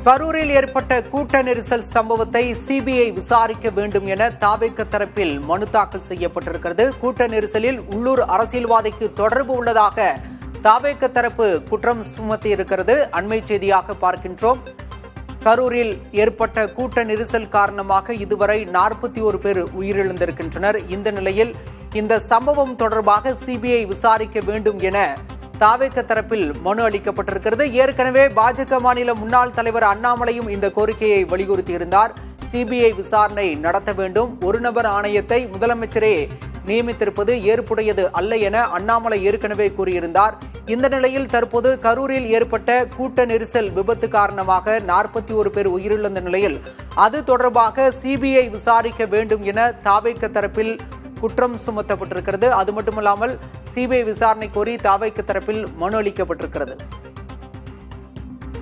கரூரில் ஏற்பட்ட கூட்ட நெரிசல் சம்பவத்தை சிபிஐ விசாரிக்க வேண்டும் என தாவேக தரப்பில் மனு தாக்கல் செய்யப்பட்டிருக்கிறது. கூட்ட நெரிசலில் உள்ளூர் அரசியல்வாதிக்கு தொடர்பு உள்ளதாக தாவேக தரப்பு குற்றம் சுமத்தி இருக்கிறது. அண்மை செய்தியாக பார்க்கின்றோம். கரூரில் ஏற்பட்ட கூட்ட நெரிசல் காரணமாக இதுவரை 41 பேர் உயிரிழந்திருக்கின்றனர். இந்த நிலையில் இந்த சம்பவம் தொடர்பாக சிபிஐ விசாரிக்க வேண்டும் என தாவேக தரப்பில் மனு அளிக்கப்பட்டிருக்கிறது. ஏற்கனவே பாஜக மாநில முன்னாள் தலைவர் அண்ணாமலையும் இந்த கோரிக்கையை வலியுறுத்தியிருந்தார். சிபிஐ விசாரணை நடத்த வேண்டும், ஒரு நபர் ஆணையத்தை முதலமைச்சரே நியமித்திருப்பது ஏற்புடையது அல்ல என அண்ணாமலை ஏற்கனவே கூறியிருந்தார். இந்த நிலையில் தற்போது கரூரில் ஏற்பட்ட கூட்ட நெரிசல் விபத்து காரணமாக 41 பேர் உயிரிழந்த நிலையில் அது தொடர்பாக சிபிஐ விசாரிக்க வேண்டும் என தாவேக தரப்பில் குற்றம் சுமத்தப்பட்டிருக்கிறது. அது மட்டுமல்லாமல் சிபிஐ விசாரணை கோரி தாவேக தரப்பில் மனு அளிக்கப்பட்டிருக்கிறது.